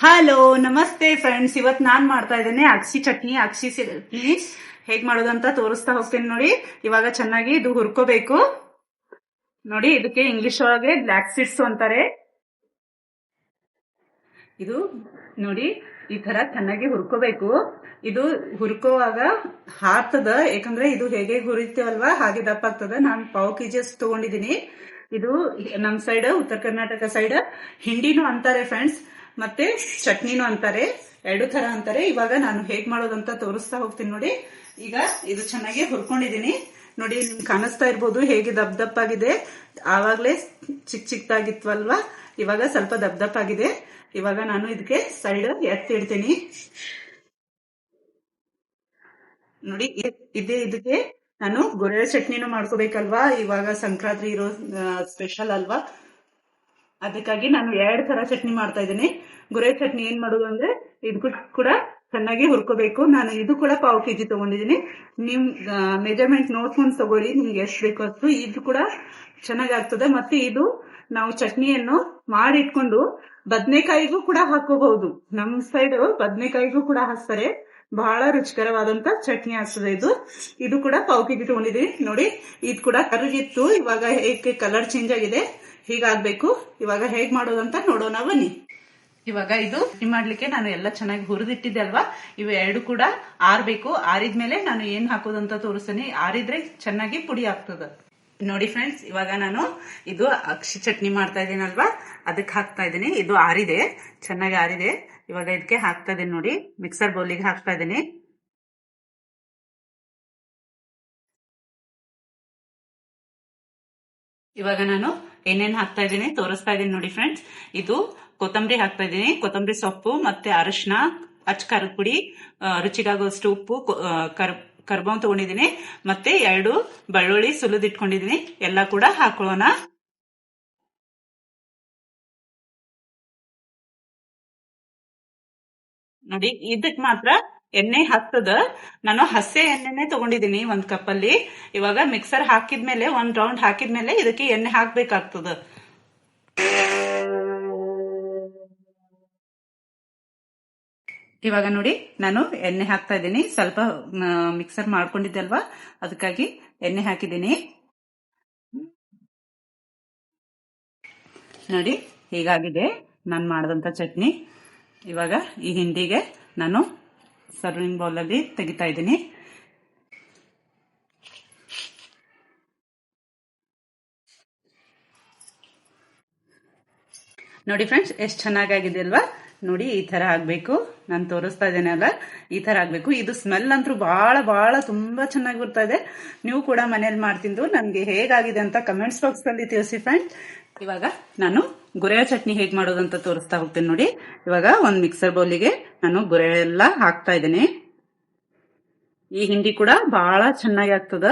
Hello ನಮಸ್ತೆ friends, ಇವತ್ತು ನಾನ್ ಮಾಡ್ತಾ ಇದ್ದೇನೆ ಅಗಸಿ ಚಟ್ನಿ. ಹೇಗ್ ಮಾಡೋದಂತ ತೋರಿಸ್ತಾ ಹೋಗ್ತೇನೆ ನೋಡಿ. ಇವಾಗ ಚೆನ್ನಾಗಿ ಇದು ಹುರ್ಕೋಬೇಕು ನೋಡಿ. ಇದಕ್ಕೆ ಇಂಗ್ಲಿಷ್ ಒಳಗೆ ಬ್ಲ್ಯಾಕ್ ಸೀಡ್ಸ್ ಅಂತಾರೆ. ಇದು ನೋಡಿ ಈ ತರ ಚೆನ್ನಾಗಿ ಹುರ್ಕೋಬೇಕು. ಇದು ಹುರ್ಕೋವಾಗ ಹಾರ್ತದ, ಯಾಕಂದ್ರೆ ಇದು ಹೇಗೆ ಹುರಿತೇವಲ್ವಾ ಹಾಗೆ ದಪ್ಪ ಆಗ್ತದ. ನಾನು 1/2 kg ಅಷ್ಟು ತಗೊಂಡಿದ್ದೀನಿ. ಇದು ನಮ್ ಸೈಡ್ ಉತ್ತರ ಕರ್ನಾಟಕ ಸೈಡ್ ಹಿಂಡಿನೂ ಅಂತಾರೆ ಫ್ರೆಂಡ್ಸ್, ಮತ್ತೆ ಚಟ್ನಿನೂ ಅಂತಾರೆ. 2 ತರ ಅಂತಾರೆ. ಇವಾಗ ನಾನು ಹೇಗ್ ಮಾಡೋದಂತ ತೋರಿಸ್ತಾ ಹೋಗ್ತೀನಿ ನೋಡಿ. ಈಗ ಇದು ಚೆನ್ನಾಗಿ ಹುರ್ಕೊಂಡಿದೀನಿ ನೋಡಿ. ನಿಮ್ಗೆ ಕಾಣಿಸ್ತಾ ಇರ್ಬೋದು ಹೇಗೆ ದಪ್ಪ ದಪ್ಪಾಗಿದೆ. ಆವಾಗ್ಲೇ ಚಿಕ್ಕದಾಗಿತ್ವಲ್ವಾ, ಇವಾಗ ಸ್ವಲ್ಪ ದಪ್ಪ ದಪ್ಪಾಗಿದೆ. ಇವಾಗ ನಾನು ಇದಕ್ಕೆ ಸೈಡ್ ಎತ್ತಿಡ್ತೀನಿ ನೋಡಿ. ಇದಕ್ಕೆ ನಾನು ಗುರೆಳ್ಳು ಚಟ್ನಿನೂ ಮಾಡ್ಕೋಬೇಕಲ್ವಾ. ಇವಾಗ ಸಂಕ್ರಾಂತಿ ಇರೋ ಸ್ಪೆಷಲ್ ಅಲ್ವಾ, ಅದಕ್ಕಾಗಿ ನಾನು 2 ತರ ಚಟ್ನಿ ಮಾಡ್ತಾ ಇದ್ದೀನಿ. ಗುರೆಳ್ಳು ಚಟ್ನಿ ಏನ್ ಮಾಡೋದು ಅಂದ್ರೆ ಇದಕ್ಕೂ ಕೂಡ ಚೆನ್ನಾಗಿ ಹುರ್ಕೋಬೇಕು. ನಾನು ಇದು ಕೂಡ 1/2 kg ತಗೊಂಡಿದ್ದೀನಿ. ನಿಮ್ ಮೆಜರ್ಮೆಂಟ್ ನೋಡ್ಕೊಂಡು ತಗೊಳ್ಳಿ, ನಿಮ್ಗೆ ಎಷ್ಟು ಬೇಕು ಅಷ್ಟು. ಇದು ಕೂಡ ಚೆನ್ನಾಗಾಗ್ತದೆ. ಮತ್ತೆ ಇದು ನಾವು ಚಟ್ನಿಯನ್ನು ಮಾಡಿಟ್ಕೊಂಡು ಬದ್ನೆಕಾಯಿಗೂ ಕೂಡ ಹಾಕೋಬಹುದು. ನಮ್ ಸೈಡ್ ಬದ್ನೆಕಾಯಿಗೂ ಕೂಡ ಹಾಕ್ತಾರೆ. ಬಹಳ ರುಚಿಕರವಾದಂತ ಚಟ್ನಿ ಆಗ್ತದೆ ಇದು ಕೂಡ 1/2 kg ತಗೊಂಡಿದ್ದೀನಿ ನೋಡಿ. ಇದು ಕೂಡ ಕರಗಿತ್ತು, ಇವಾಗ ಹೇಗೆ ಕಲರ್ ಚೇಂಜ್ ಆಗಿದೆ, ಹೀಗಾಗ್ಬೇಕು. ಇವಾಗ ಹೇಗ್ ಮಾಡೋದಂತ ನೋಡೋಣ ಬನ್ನಿ. ಇವಾಗ ಇದು ಮಾಡ್ಲಿಕ್ಕೆ ನಾನು ಎಲ್ಲ ಚೆನ್ನಾಗಿ ಹುರಿದಿಟ್ಟಿದ್ದೆ ಅಲ್ವಾ, ಇವು 2 ಕೂಡ ಆರ್ಬೇಕು. ಆರಿದ್ಮೇಲೆ ನಾನು ಏನ್ ಹಾಕೋದಂತ ತೋರಿಸ್ತೀನಿ. ಆರಿದ್ರೆ ಚೆನ್ನಾಗಿ ಪುಡಿ ಆಗ್ತದ ನೋಡಿ ಫ್ರೆಂಡ್ಸ್. ಇವಾಗ ನಾನು ಇದು ಅಗಸಿ ಚಟ್ನಿ ಮಾಡ್ತಾ ಇದ್ದೀನಲ್ವಾ, ಅದಕ್ಕೆ ಹಾಕ್ತಾ ಇದ್ದೀನಿ. ಇದು ಆರಿದೆ, ಚೆನ್ನಾಗಿ ಆರಿದೆ. ಇವಾಗ ಇದಕ್ಕೆ ಹಾಕ್ತಾ ಇದ್ದೀನಿ ನೋಡಿ, ಮಿಕ್ಸರ್ ಬೌಲಿಗೆ ಹಾಕ್ತಾ ಇದ್ದೀನಿ. ಇವಾಗ ನಾನು ಏನೇನ್ ಹಾಕ್ತಾ ಇದ್ದೀನಿ ತೋರಿಸ್ತಾ ಇದ್ದೀನಿ ನೋಡಿ ಫ್ರೆಂಡ್ಸ್. ಇದು ಕೊತ್ತಂಬರಿ ಹಾಕ್ತಾ ಇದ್ದೀನಿ, ಕೊತ್ತಂಬರಿ ಸೊಪ್ಪು, ಮತ್ತೆ ಅರಿಶಿನ, ಅಚ್ ಖಾರದ ಪುಡಿ, ರುಚಿಗಾಗುವಷ್ಟು ಉಪ್ಪು, ಕರ್ಬೇವು ತಗೊಂಡಿದ್ದೀನಿ, ಮತ್ತೆ 2 ಬೆಳ್ಳುಳ್ಳಿ ಸುಲಿದಿಟ್ಕೊಂಡಿದ್ದೀನಿ. ಎಲ್ಲ ಕೂಡ ಹಾಕೊಳ್ಳೋಣ ನೋಡಿ. ಇದಕ್ ಮಾತ್ರ ಎಣ್ಣೆ ಹಾಕ್ತದ. ನಾನು ಹಸೆ ಎಣ್ಣೆನೆ ತಗೊಂಡಿದ್ದೀನಿ 1 ಕಪ್ಪಲ್ಲಿ. ಇವಾಗ ಮಿಕ್ಸರ್ ಹಾಕಿದ್ಮೇಲೆ 1 ರೌಂಡ್ ಹಾಕಿದ್ಮೇಲೆ ಇದಕ್ಕೆ ಎಣ್ಣೆ ಹಾಕ್ಬೇಕಾಗ್ತದ. ಇವಾಗ ನೋಡಿ ನಾನು ಎಣ್ಣೆ ಹಾಕ್ತಾ ಇದ್ದೀನಿ. ಸ್ವಲ್ಪ ಮಿಕ್ಸರ್ ಮಾಡ್ಕೊಂಡಿದ್ದೆ ಅಲ್ವಾ, ಅದಕ್ಕಾಗಿ ಎಣ್ಣೆ ಹಾಕಿದ್ದೀನಿ ನೋಡಿ. ಹೀಗಾಗಿದೆ ನಾನು ಮಾಡಿದಂತ ಚಟ್ನಿ. ಇವಾಗ ಈ ಹಿಂಡಿಗೆ ನಾನು ಸರ್ವಿಂಗ್ ಬೌಲಲ್ಲಿ ತೆಗಿತಾ ಇದ್ದೀನಿ ನೋಡಿ ಫ್ರೆಂಡ್ಸ್. ಎಷ್ಟು ಚೆನ್ನಾಗಿದೆ ಅಲ್ವಾ ನೋಡಿ. ಈ ತರ ಆಗ್ಬೇಕು. ನಾನು ತೋರಿಸ್ತಾ ಇದ್ದೇನೆ ಅಲ್ಲ, ಈ ತರ ಆಗ್ಬೇಕು. ಇದು ಸ್ಮೆಲ್ ಅಂತೂ ಬಹಳ ತುಂಬಾ ಚೆನ್ನಾಗಿ ಬರ್ತಾ ಇದೆ. ನೀವು ಕೂಡ ಮನೇಲಿ ಮಾಡ್ತಿದ್ದು ನನ್ಗೆ ಹೇಗಾಗಿದೆ ಅಂತ ಕಮೆಂಟ್ಸ್ ಬಾಕ್ಸ್ ಅಲ್ಲಿ ತಿಳಿಸಿ ಫ್ರೆಂಡ್ಸ್. ಇವಾಗ ನಾನು ಗುರೆಳ್ಳು ಚಟ್ನಿ ಹೇಗ್ ಮಾಡೋದಂತ ತೋರಿಸ್ತಾ ಹೋಗ್ತೇನೆ ನೋಡಿ. ಇವಾಗ ಒಂದು ಮಿಕ್ಸರ್ ಬೌಲಿಗೆ ನಾನು ಗುರೆಳ್ಳೆಲ್ಲ ಹಾಕ್ತಾ ಇದ್ದೇನೆ. ಈ ಹಿಂಡಿ ಕೂಡ ಬಹಳ ಚೆನ್ನಾಗಿ ಆಗ್ತದ.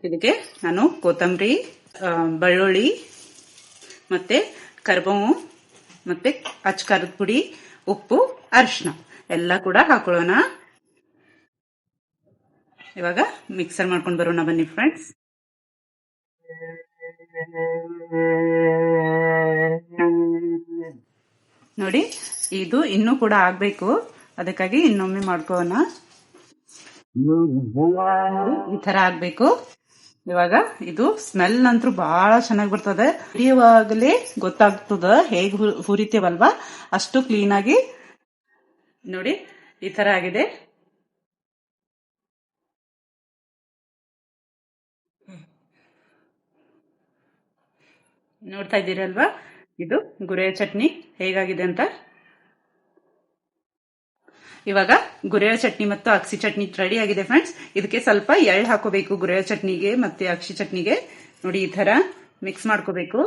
ಇದಕ್ಕೆ ನಾನು ಕೊತ್ತಂಬರಿ, ಬೆಳ್ಳುಳ್ಳಿ, ಮತ್ತೆ ಕರಿಬೇವು, ಮತ್ತೆ ಅಚ್ ಖಾರದ ಪುಡಿ, ಉಪ್ಪು, ಅರಿಶಿನ ಎಲ್ಲ ಕೂಡ ಹಾಕೊಳ್ಳೋಣ. ಇವಾಗ ಮಿಕ್ಸರ್ ಮಾಡ್ಕೊಂಡು ಬರೋಣ ಬನ್ನಿ ಫ್ರೆಂಡ್ಸ್. ನೋಡಿ ಇದು ಇನ್ನೂ ಕೂಡ ಆಗ್ಬೇಕು, ಅದಕ್ಕಾಗಿ ಇನ್ನೊಮ್ಮೆ ಮಾಡ್ಕೊಳ್ಳೋಣ. ಈ ತರ ಆಗ್ಬೇಕು. ಇವಾಗ ಇದು ಸ್ಮೆಲ್ ಅಂತೂ ಬಹಳ ಚೆನ್ನಾಗಿ ಬರ್ತದೆ. ಹುರಿಯುವಾಗಲೇ ಗೊತ್ತಾಗ್ತದ ಹೇಗೆ ಹುರಿತೇವಲ್ವಾ, ಅಷ್ಟು ಕ್ಲೀನ್ ಆಗಿ ನೋಡಿ. ಈ ತರ ಆಗಿದೆ. ನೋಡ್ತಾ ಇದ್ದೀರಲ್ವಾ, ಇದು ಗುರೆಳ್ಳು ಚಟ್ನಿ ಹೇಗಾಗಿದೆ ಅಂತ. ಇವಾಗ ಗುರೆಳ್ಳು ಚಟ್ನಿ ಮತ್ತು ಅಗಸಿ ಚಟ್ನಿ ರೆಡಿ ಆಗಿದೆ ಫ್ರೆಂಡ್ಸ್. ಇದಕ್ಕೆ ಸ್ವಲ್ಪ ಎಳ್ಳು ಹಾಕೋಬೇಕು ಗುರೆಳ್ಳು ಚಟ್ನಿಗೆ ಮತ್ತೆ ಅಗಸಿ ಚಟ್ನಿಗೆ ನೋಡಿ. ಈ ತರ ಮಿಕ್ಸ್ ಮಾಡ್ಕೋಬೇಕು.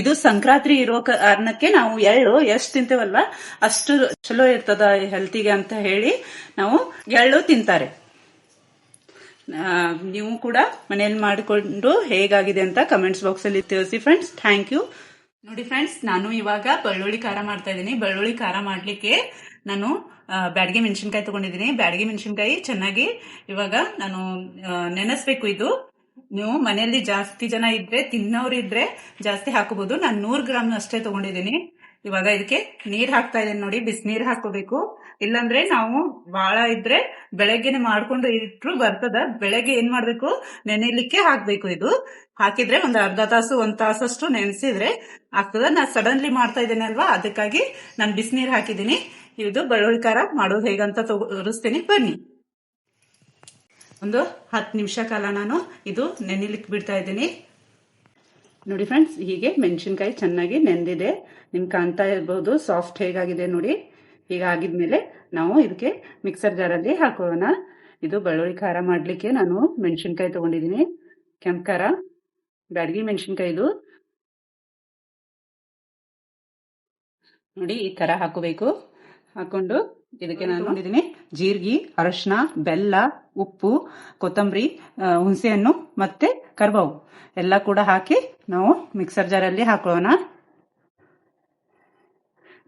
ಇದು ಸಂಕ್ರಾಂತಿ ಇರೋ ಕಾರಣಕ್ಕೆ ನಾವು ಎಳ್ಳು ಎಷ್ಟು ತಿಂತೇವಲ್ವಾ ಅಷ್ಟು ಚಲೋ ಇರ್ತದ ಹೆಲ್ತಿಗೆ ಅಂತ ಹೇಳಿ ನಾವು ಎಳ್ಳು ತಿಂತಾರೆ. ನೀವು ಕೂಡ ಮನೆಯಲ್ಲಿ ಮಾಡಿಕೊಂಡು ಹೇಗಾಗಿದೆ ಅಂತ ಕಮೆಂಟ್ಸ್ ಬಾಕ್ಸ್ ಅಲ್ಲಿ ತಿಳಿಸಿ ಫ್ರೆಂಡ್ಸ್. ಥ್ಯಾಂಕ್ ಯು ನೋಡಿ ಫ್ರೆಂಡ್ಸ್. ನಾನು ಇವಾಗ ಬೆಳ್ಳುಳ್ಳಿ ಖಾರ ಮಾಡ್ತಾ ಇದ್ದೀನಿ. ಬೆಳ್ಳುಳ್ಳಿ ಖಾರ ಮಾಡ್ಲಿಕ್ಕೆ ನಾನು ಬ್ಯಾಡಗಿ ಮೆಣಸಿನ್ಕಾಯಿ ತಗೊಂಡಿದ್ದೀನಿ. ಬ್ಯಾಡಗಿ ಮೆಣಸಿನ್ಕಾಯಿ ಚೆನ್ನಾಗಿ ಇವಾಗ ನಾನು ನೆನೆಸ್ಬೇಕು. ಇದು ನೀವು ಮನೆಯಲ್ಲಿ ಜಾಸ್ತಿ ಜನ ಇದ್ರೆ ತಿನ್ನೋರಿದ್ರೆ ಜಾಸ್ತಿ ಹಾಕೋಬಹುದು. ನಾನು 100 ಗ್ರಾಮ್ ಅಷ್ಟೇ ತಗೊಂಡಿದ್ದೀನಿ. ಇವಾಗ ಇದಕ್ಕೆ ನೀರ್ ಹಾಕ್ತಾ ಇದ್ದೀನಿ ನೋಡಿ, ಬಿಸಿನೀರ್ ಹಾಕೋಬೇಕು. ಇಲ್ಲಾಂದ್ರೆ ನಾವು ಬಾಳ ಇದ್ರೆ ಬೆಳಗ್ಗೆನೆ ಮಾಡ್ಕೊಂಡು ಇಟ್ರು ಬರ್ತದ. ಬೆಳಗ್ಗೆ ಏನ್ ಮಾಡ್ಬೇಕು, ನೆನೆಲಿಕ್ಕೆ ಹಾಕ್ಬೇಕು. ಇದು ಹಾಕಿದ್ರೆ ಒಂದ್ ಅರ್ಧ ತಾಸು 1 ತಾಸಷ್ಟು ನೆನೆಸಿದ್ರೆ ಆಗ್ತದ. ನಾ ಸಡನ್ಲಿ ಮಾಡ್ತಾ ಇದ್ದೇನೆ ಅಲ್ವಾ, ಅದಕ್ಕಾಗಿ ನಾನು ಬಿಸಿನೀರ್ ಹಾಕಿದ್ದೀನಿ. ಇದು ಬೆಳ್ಳುಳ್ಳಿ ಖಾರ ಮಾಡೋದು ಹೇಗಂತ ತೋರಿಸ್ತೀನಿ, ಬನ್ನಿ. ಒಂದು 10 ನಿಮಿಷ ಕಾಲ ನಾನು ಇದು ನೆನೆಲಿಕ್ಕೆ ಬಿಡ್ತಾ ಇದ್ದೀನಿ. ನೋಡಿ ಫ್ರೆಂಡ್ಸ್, ಹೀಗೆ ಮೆಣಸಿನ್ಕಾಯಿ ಚೆನ್ನಾಗಿ ನೆಂದಿದೆ. ನಿಮ್ಗೆ ಕಾಣ್ತಾ ಇರಬಹುದು ಸಾಫ್ಟ್ ಹೇಗಾಗಿದೆ ನೋಡಿ. ಹೀಗಾಗಿದ್ಮೇಲೆ ನಾವು ಇದಕ್ಕೆ ಮಿಕ್ಸರ್ ಜಾರಲ್ಲಿ ಹಾಕೋಣ. ಇದು ಬೆಳ್ಳುಳ್ಳಿ ಖಾರ ಮಾಡ್ಲಿಕ್ಕೆ ನಾನು ಮೆಣಸಿನ್ಕಾಯಿ ತಗೊಂಡಿದ್ದೀನಿ. ಕೆಂಪು ಖಾರ, ಬ್ಯಾಡಗಿ ಮೆಣಸಿನ್ಕಾಯಿ. ಇದು ನೋಡಿ ಈ ತರ ಹಾಕೋಬೇಕು. ಹಾಕೊಂಡು ಇದಕ್ಕೆ ನಾನು ತಗೊಂಡಿದ್ದೀನಿ ಜೀರಿಗೆ, ಅರಶಿನ, ಬೆಲ್ಲ, ಉಪ್ಪು, ಕೊತ್ತಂಬರಿ, ಹುಣಸೆಹಣ್ಣು ಮತ್ತೆ ಕರಿಬೇವು ಎಲ್ಲ ಕೂಡ ಹಾಕಿ ನಾವು ಮಿಕ್ಸರ್ ಜಾರಲ್ಲಿ ಹಾಕೋಣ.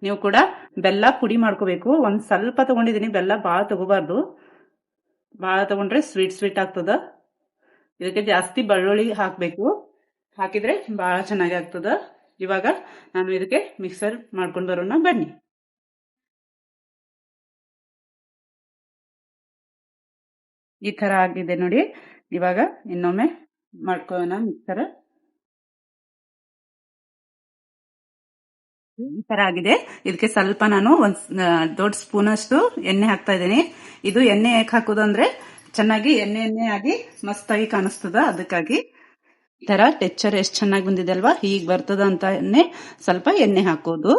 ನೀವು ಕೂಡ ಬೆಲ್ಲ ಪುಡಿ ಮಾಡ್ಕೋಬೇಕು. ಒಂದ್ ಸ್ವಲ್ಪ ತಗೊಂಡಿದ್ದೀನಿ ಬೆಲ್ಲ, ಭಾಳ ತಗೋಬಾರ್ದು. ಭಾಳ ತಗೊಂಡ್ರೆ ಸ್ವೀಟ್ ಸ್ವೀಟ್ ಆಗ್ತದ. ಇದಕ್ಕೆ ಜಾಸ್ತಿ ಬೆಳ್ಳುಳ್ಳಿ ಹಾಕ್ಬೇಕು, ಹಾಕಿದ್ರೆ ಭಾಳ ಚೆನ್ನಾಗಿ ಆಗ್ತದ. ಇವಾಗ ನಾನು ಇದಕ್ಕೆ ಮಿಕ್ಸರ್ ಮಾಡ್ಕೊಂಡು ಬರೋಣ, ಬನ್ನಿ. ಈ ತರ ಆಗಿದೆ ನೋಡಿ. ಇವಾಗ ಇನ್ನೊಮ್ಮೆ ಮಾಡ್ಕೊಳ್ಳೋಣ ಮಿಕ್ಸರ್. ಈ ತರ ಆಗಿದೆ. ಇದಕ್ಕೆ ಸ್ವಲ್ಪ ನಾನು ಒಂದ್ ದೊಡ್ಡ ಸ್ಪೂನ್ ಅಷ್ಟು ಎಣ್ಣೆ ಹಾಕ್ತಾ ಇದ್ದೀನಿ. ಇದು ಎಣ್ಣೆ ಯಾಕೆ ಹಾಕೋದು ಅಂದ್ರೆ ಚೆನ್ನಾಗಿ ಎಣ್ಣೆ ಎಣ್ಣೆ ಆಗಿ ಮಸ್ತಾಗಿ ಕಾಣಿಸ್ತದ. ಅದಕ್ಕಾಗಿ ಈ ತರ ಟೆಕ್ಸ್ಚರ್ ಎಷ್ಟು ಚೆನ್ನಾಗಿ ಬಂದಿದೆ ಅಲ್ವಾ, ಹೀಗ್ ಬರ್ತದ ಅಂತ ಸ್ವಲ್ಪ ಎಣ್ಣೆ ಹಾಕೋದು.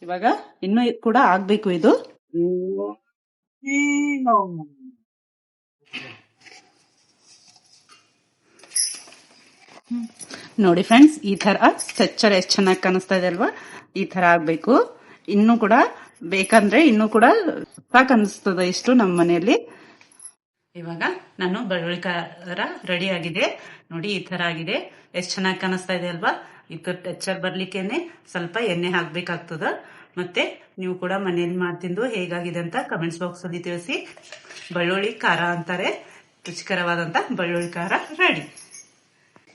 ಇವಾಗ ಇನ್ನೂ ಕೂಡ ಆಗ್ಬೇಕು ಇದು. ನೋಡಿ ಫ್ರೆಂಡ್ಸ್, ಈ ತರ ಟೆಕ್ಸ್ಚರ್ ಎಷ್ಟು ಚೆನ್ನಾಗಿ ಕಾಣಿಸ್ತಾ ಇದೆ ಅಲ್ವಾ, ಈ ತರ ಆಗ್ಬೇಕು. ಇನ್ನೂ ಕೂಡ ಬೇಕಂದ್ರೆ ಇನ್ನೂ ಕೂಡ ಸಾಕು ಅನಿಸ್ತದ ಇಷ್ಟು ನಮ್ಮ ಮನೆಯಲ್ಲಿ. ಇವಾಗ ನಾನು ಬೆಳ್ಳುಳ್ಳಿ ಖಾರ ರೆಡಿ ಆಗಿದೆ ನೋಡಿ. ಈ ತರ ಆಗಿದೆ, ಎಷ್ಟು ಚೆನ್ನಾಗಿ ಕಾಣಿಸ್ತಾ ಇದೆ ಅಲ್ವಾ. ಇದು ಟೆಕ್ಸ್ಚರ್ ಬರ್ಲಿಕ್ಕೇನೆ ಸ್ವಲ್ಪ ಎಣ್ಣೆ ಹಾಕ್ಬೇಕಾಗ್ತದ. ಮತ್ತೆ ನೀವು ಕೂಡ ಮನೆಯಲ್ಲಿ ಮಾಡ್ತಿದ್ದು ಹೇಗಾಗಿದೆ ಅಂತ ಕಮೆಂಟ್ಸ್ ಬಾಕ್ಸ್ ಅಲ್ಲಿ ತಿಳಿಸಿ. ಬೆಳ್ಳುಳ್ಳಿ ಖಾರ ಅಂತಾರೆ, ರುಚಿಕರವಾದಂತ ಬೆಳ್ಳುಳ್ಳಿ ಖಾರ ರೆಡಿ.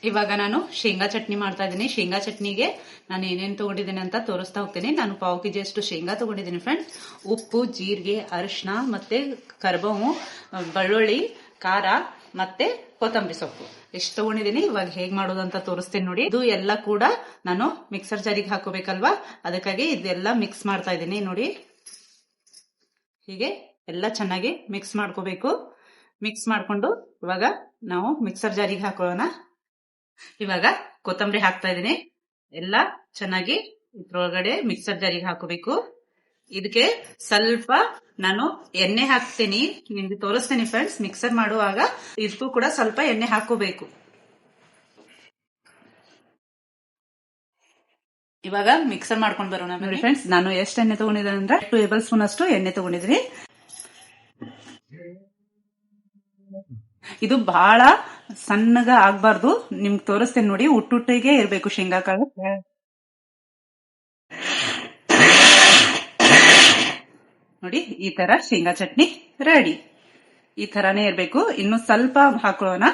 ಇವಾಗ ನಾನು ಶೇಂಗಾ ಚಟ್ನಿ ಮಾಡ್ತಾ ಇದ್ದೀನಿ. ಶೇಂಗಾ ಚಟ್ನಿಗೆ ನಾನು ಏನೇನು ತಗೊಂಡಿದ್ದೀನಿ ಅಂತ ತೋರಿಸ್ತಾ ಹೋಗ್ತೀನಿ. ನಾನು 1/4 kg ಅಷ್ಟು ಶೇಂಗಾ ತಗೊಂಡಿದ್ದೀನಿ ಫ್ರೆಂಡ್ಸ್. ಉಪ್ಪು, ಜೀರಿಗೆ, ಅರಿಶಿನ ಮತ್ತೆ ಕರಿಬೇವು, ಬೆಳ್ಳುಳ್ಳಿ, ಖಾರ ಮತ್ತೆ ಕೊತ್ತಂಬರಿ ಸೊಪ್ಪು ಎಷ್ಟು ತಗೊಂಡಿದ್ದೀನಿ. ಇವಾಗ ಹೇಗ್ ಮಾಡೋದು ಅಂತ ತೋರಿಸ್ತೀನಿ ನೋಡಿ. ಇದು ಎಲ್ಲ ಕೂಡ ನಾನು ಮಿಕ್ಸರ್ ಜಾರಿಗೆ ಹಾಕೋಬೇಕಲ್ವಾ, ಅದಕ್ಕಾಗಿ ಇದೆಲ್ಲ ಮಿಕ್ಸ್ ಮಾಡ್ತಾ ಇದ್ದೀನಿ ನೋಡಿ. ಹೀಗೆ ಎಲ್ಲ ಚೆನ್ನಾಗಿ ಮಿಕ್ಸ್ ಮಾಡ್ಕೋಬೇಕು. ಮಿಕ್ಸ್ ಮಾಡ್ಕೊಂಡು ಇವಾಗ ನಾವು ಮಿಕ್ಸರ್ ಜಾರಿಗೆ ಹಾಕೊಳ್ಳೋಣ. ಇವಾಗ ಕೊತ್ತಂಬರಿ ಹಾಕ್ತಾ ಇದ್ದೀನಿ. ಎಲ್ಲ ಚೆನ್ನಾಗಿ ಇದ್ರೊಳಗಡೆ ಮಿಕ್ಸರ್ ಜಾರಿಗೆ ಹಾಕೋಬೇಕು. ಇದಕ್ಕೆ ಸ್ವಲ್ಪ ನಾನು ಎಣ್ಣೆ ಹಾಕ್ತೀನಿ, ನಿಮ್ಗೆ ತೋರಿಸ್ತೀನಿ ಫ್ರೆಂಡ್ಸ್. ಮಿಕ್ಸರ್ ಮಾಡುವಾಗ ಇದಕ್ಕೂ ಕೂಡ ಸ್ವಲ್ಪ ಎಣ್ಣೆ ಹಾಕೋಬೇಕು. ಇವಾಗ ಮಿಕ್ಸರ್ ಮಾಡ್ಕೊಂಡು ಬರೋಣ ನೋಡಿ ಫ್ರೆಂಡ್ಸ್. ನಾನು ಎಷ್ಟು ಎಣ್ಣೆ ತಗೊಂಡಿದ್ದೀನಿ ಅಂದ್ರೆ 2 ಟೇಬಲ್ ಸ್ಪೂನ್ ಅಷ್ಟು ಎಣ್ಣೆ ತಗೊಂಡಿದ್ದೀನಿ. ಇದು ಬಹಳ ಸಣ್ಣಗ ಆಗ್ಬಾರ್ದು, ನಿಮ್ಗೆ ತೋರಿಸ್ತೇನೆ ನೋಡಿ. ಉಟ್ಟುಟ್ಟಿಗೆ ಇರ್ಬೇಕು ಶೇಂಗಾ ಕಾಳು ನೋಡಿ. ಈ ತರ ಶೇಂಗಾ ಚಟ್ನಿ ರೆಡಿ. ಈ ತರಾನೇ ಇರ್ಬೇಕು. ಇನ್ನು ಸ್ವಲ್ಪ ಹಾಕೊಳ್ಳೋಣ.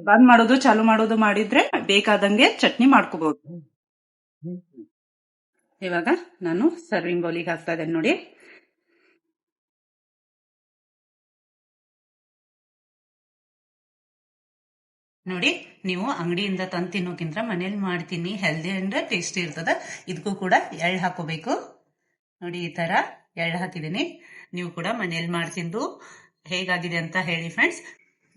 ಬಂದ್ ಮಾಡೋದು ಚಾಲು ಮಾಡೋದು ಮಾಡಿದ್ರೆ ಬೇಕಾದಂಗೆ ಚಟ್ನಿ ಮಾಡ್ಕೋಬಹುದು. ಇವಾಗ ನಾನು ಸರ್ವಿಂಗ್ ಬೌಲಿಗೆ ಹಾಕ್ತಾ ಇದ್ದೇನೆ ನೋಡಿ. ನೋಡಿ, ನೀವು ಅಂಗಡಿಯಿಂದ ತಂದು ತಿನ್ನೋಕ್ಕಿಂತ ಮನೇಲಿ ಮಾಡ್ತೀನಿ, ಹೆಲ್ದಿ ಅಂಡ್ ಟೇಸ್ಟಿ ಇರ್ತದ. ಇದಕ್ಕೂ ಕೂಡ ಎಳ್ಳು ಹಾಕೋಬೇಕು ನೋಡಿ. ಈ ತರ ಎಳ್ಳು ಹಾಕಿದ್ದೀನಿ. ನೀವು ಕೂಡ ಮನೇಲಿ ಮಾಡ್ತಿದ್ದು ಹೇಗಾಗಿದೆ ಅಂತ ಹೇಳಿ ಫ್ರೆಂಡ್ಸ್.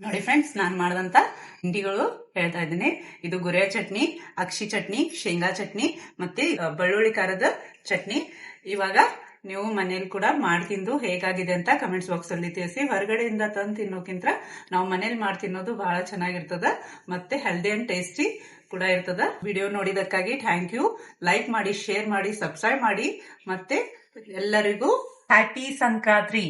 ನೋಡಿ ಫ್ರೆಂಡ್ಸ್, ನಾನು ಮಾಡಿದಂತ ತಿಂಡಿಗಳು ಹೇಳ್ತಾ ಇದ್ದೀನಿ. ಇದು ಗುರೆ ಚಟ್ನಿ, ಅಕ್ಷಿ ಚಟ್ನಿ, ಶೇಂಗಾ ಚಟ್ನಿ ಮತ್ತೆ ಬೆಳ್ಳುಳ್ಳಿ ಖಾರದ ಚಟ್ನಿ. ಇವಾಗ ನೀವು ಮನೇಲಿ ಕೂಡ ಮಾಡ್ತಿದ್ದು ಹೇಗಾಗಿದೆ ಅಂತ ಕಮೆಂಟ್ಸ್ ಬಾಕ್ಸ್ ಅಲ್ಲಿ ತಿಳಿಸಿ. ಹೊರಗಡೆಯಿಂದ ತಂದು ತಿನ್ನೋಕ್ಕಿಂತ ನಾವು ಮನೇಲಿ ಮಾಡಿ ತಿನ್ನೋದು ಬಹಳ ಚೆನ್ನಾಗಿರ್ತದ, ಮತ್ತೆ ಹೆಲ್ದಿ ಅಂಡ್ ಟೇಸ್ಟಿ ಕೂಡ ಇರ್ತದ. ವಿಡಿಯೋ ನೋಡಿದಕ್ಕಾಗಿ ಥ್ಯಾಂಕ್ ಯು. ಲೈಕ್ ಮಾಡಿ, ಶೇರ್ ಮಾಡಿ, ಸಬ್ಸ್ಕ್ರೈಬ್ ಮಾಡಿ. ಮತ್ತೆ ಎಲ್ಲರಿಗೂ ಹ್ಯಾಪಿ ಸಂಕ್ರಾಂತಿ.